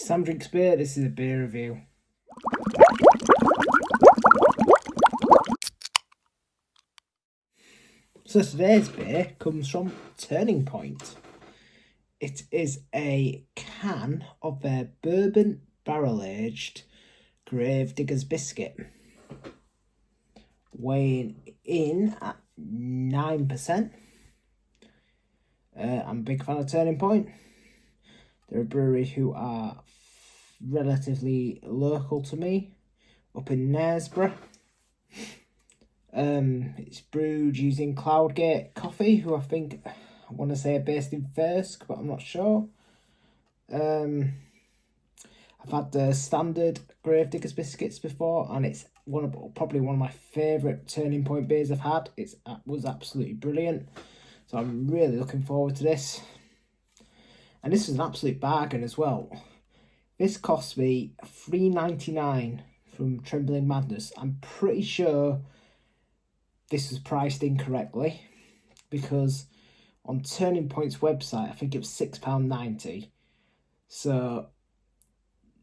Sam Drinks Beer, this is a beer review. So today's beer comes from Turning Point. It is a can of their bourbon barrel-aged Gravediggers Biscuit, weighing in at 9%. I'm a big fan of Turning Point. They're a brewery who are relatively local to me, up in Knaresborough. It's brewed using Cloudgate Coffee, who I want to say are based in Thirsk, but I'm not sure. I've had the standard Gravediggers Biscuits before, and it's probably one of my favourite Turning Point beers I've had. It was absolutely brilliant, so I'm really looking forward to this. And this was an absolute bargain as well. This cost me $3.99 from Trembling Madness. I'm pretty sure this was priced incorrectly, because on Turning Point's website I think it was £6.90. So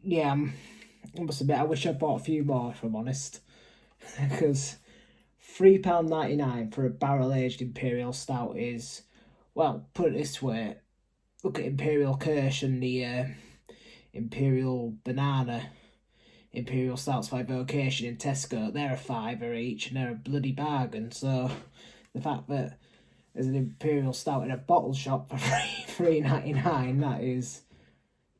yeah, I must admit I wish I bought a few more, if I'm honest, because £3.99 for a barrel-aged imperial stout is, well, put it this way, look at Imperial Kirsch and the Imperial Banana Imperial Stouts by Vocation in Tesco. They're a £5 each, and they're a bloody bargain. So the fact that there's an Imperial Stout in a bottle shop for $3.99, that is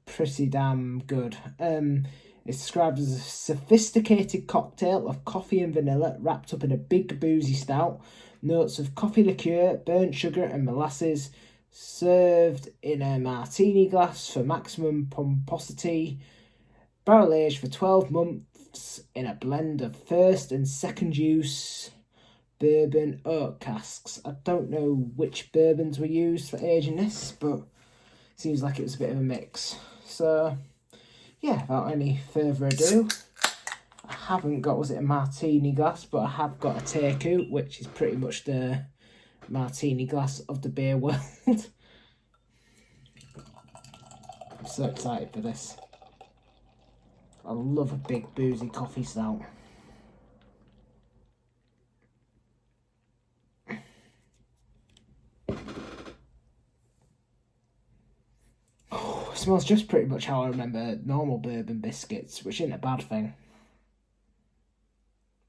pretty damn good. It's described as a sophisticated cocktail of coffee and vanilla wrapped up in a big boozy stout. Notes of coffee liqueur, burnt sugar and molasses, served in a martini glass for maximum pomposity. Barrel aged for 12 months in a blend of first and second use bourbon oak casks. I don't know which bourbons were used for aging this, but it seems like it was a bit of a mix. So yeah, without any further ado, I haven't got, was it a martini glass, but I have got a takeout, which is pretty much the martini glass of the beer world. I'm so excited for this. I love a big boozy coffee stout. Oh, it smells just pretty much how I remember normal bourbon biscuits, which isn't a bad thing.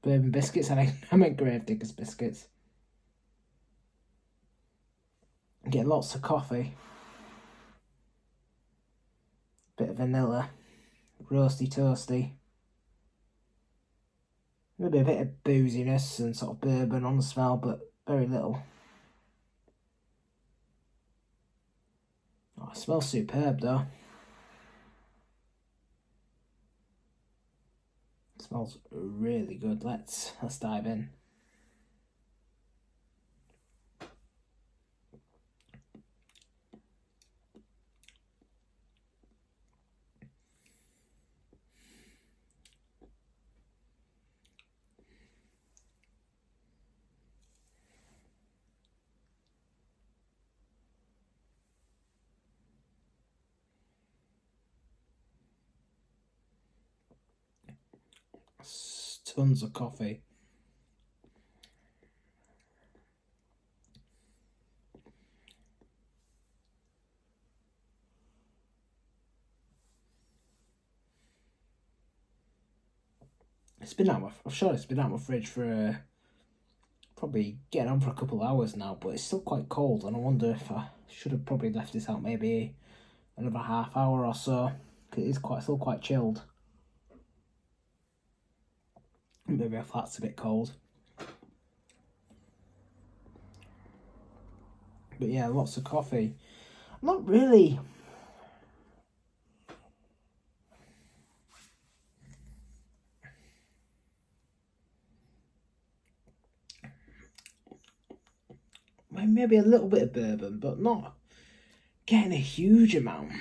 Bourbon biscuits, I meant Gravediggers Biscuits. Get lots of coffee, bit of vanilla, roasty toasty, maybe a bit of booziness and sort of bourbon on the smell, but very little. Oh, it smells superb though. It smells really good. Let's dive in. Tons of coffee. It's been out. I'm sure it's been out my fridge for probably getting on for a couple of hours now, but it's still quite cold, and I wonder if I should have probably left this out maybe another half hour or so. It is still quite chilled. Maybe my flat's a bit cold. But yeah, lots of coffee. I'm not really... maybe a little bit of bourbon, but not getting a huge amount.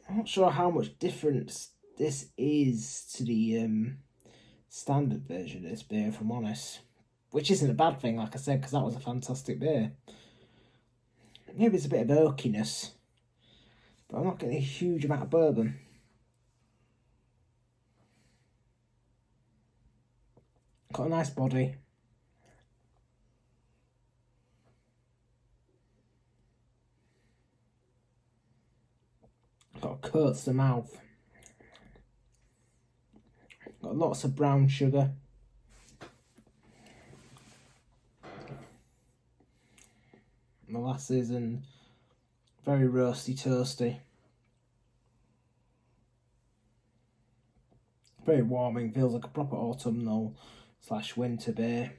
I'm not sure how much difference this is to the standard version of this beer, if I'm honest. Which isn't a bad thing, like I said, because that was a fantastic beer. maybe it's a bit of oakiness, but I'm not getting a huge amount of bourbon. Got a nice body. Got a coat to the mouth. Got lots of brown sugar. Molasses and very roasty, toasty. Very warming, feels like a proper autumnal / winter beer.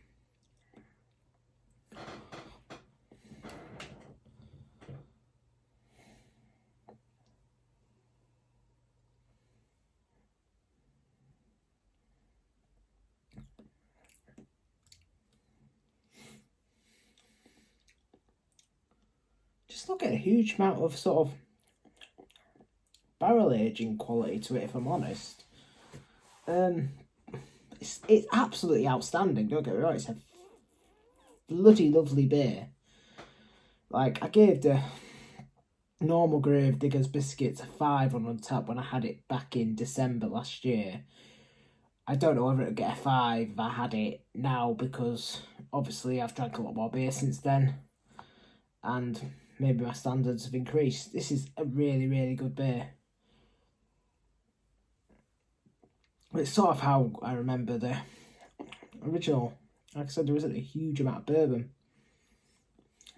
Just not getting a huge amount of sort of barrel aging quality to it, if I'm honest. It's absolutely outstanding, don't get me wrong, it's a bloody lovely beer. Like, I gave the normal Gravediggers Biscuits a 5 on Untappd when I had it back in December last year. I don't know whether it'll get a 5 if I had it now, because obviously I've drank a lot more beer since then, and maybe my standards have increased. This is a really, really good beer. It's sort of how I remember the original. Like I said, there isn't a huge amount of bourbon.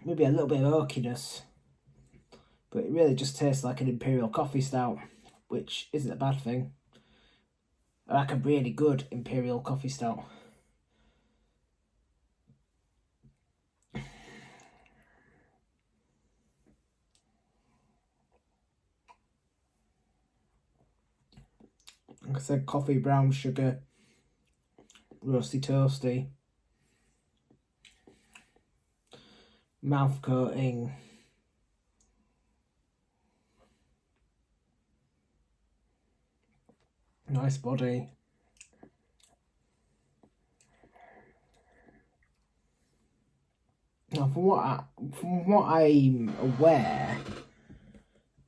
Maybe a little bit of oakiness. But it really just tastes like an imperial coffee stout, which isn't a bad thing. Like a really good imperial coffee stout. Like I said, coffee, brown sugar, roasty toasty, mouth coating, nice body. Now, from what I'm aware,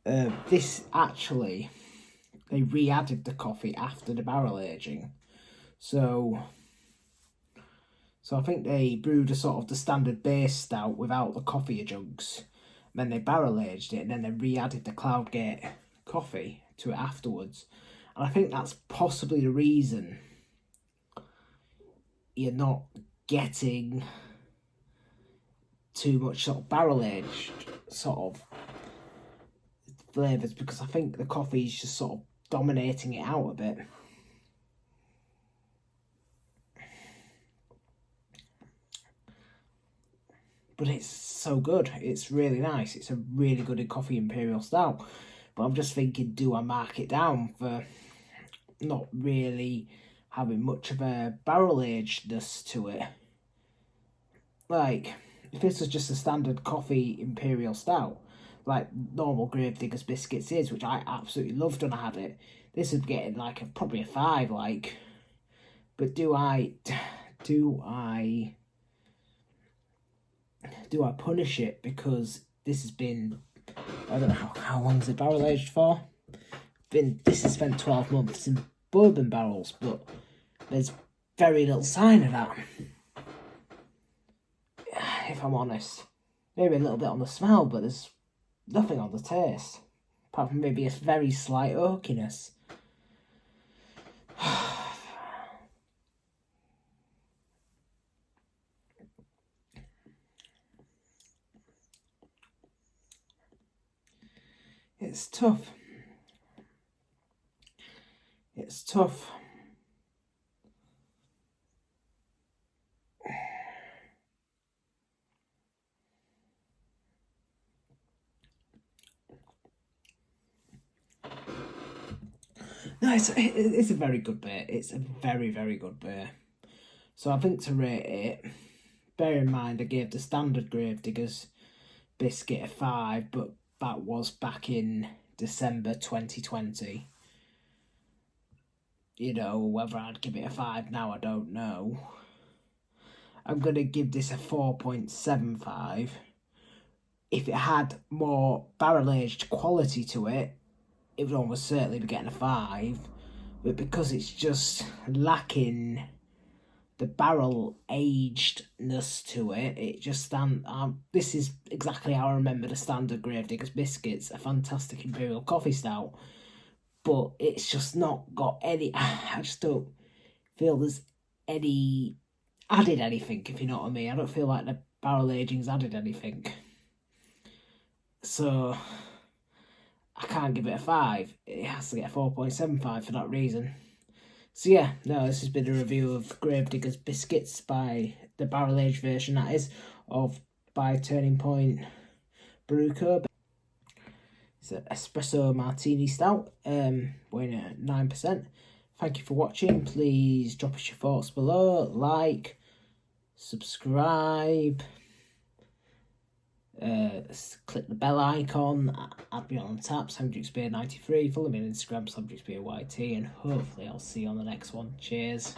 this actually, they re-added the coffee after the barrel aging. So I think they brewed a sort of the standard base stout without the coffee adjuncts. Then they barrel aged it, and then they re-added the Cloudgate coffee to it afterwards. And I think that's possibly the reason you're not getting too much sort of barrel aged sort of flavours, because I think the coffee is just sort of dominating it out a bit. But it's so good. It's really nice. It's a really good coffee imperial stout. But I'm just thinking, do I mark it down for not really having much of a barrel agedness to it? Like, if this was just a standard coffee imperial stout, like normal Gravediggers Biscuits is, which I absolutely loved when I had it, this would get like probably a 5, like. But do I punish it because this has been, I don't know how long is it barrel aged for? This has spent 12 months in bourbon barrels, but there's very little sign of that, if I'm honest. Maybe a little bit on the smell, but there's nothing on the taste, apart from maybe a very slight oakiness. It's tough. It's tough. No, it's a very good beer. It's a very, very good beer. So I think to rate it, bear in mind I gave the standard Gravediggers Biscuit a 5, but that was back in December 2020. You know, whether I'd give it a 5 now, I don't know. I'm going to give this a 4.75. if it had more barrel-aged quality to it, it would almost certainly be getting a 5. But because it's just lacking the barrel agedness to it, it just this is exactly how I remember the standard Gravediggers Biscuits, a fantastic imperial coffee stout. But it's just not got any. I just don't feel there's any added anything, if you know what I mean. I don't feel like the barrel aging's added anything. So I can't give it a 5. It has to get a 4.75 for that reason. So yeah, no, this has been a review of Gravediggers Biscuits, by the barrel aged version, that is, by Turning Point Brew Co. It's an espresso martini stout, weighing at 9%. Thank you for watching. Please drop us your thoughts below, like, subscribe, click the bell icon, add me on Untappd, SamJukesBeer93, follow me on Instagram, SamJukesBeerYT, and hopefully I'll see you on the next one. Cheers.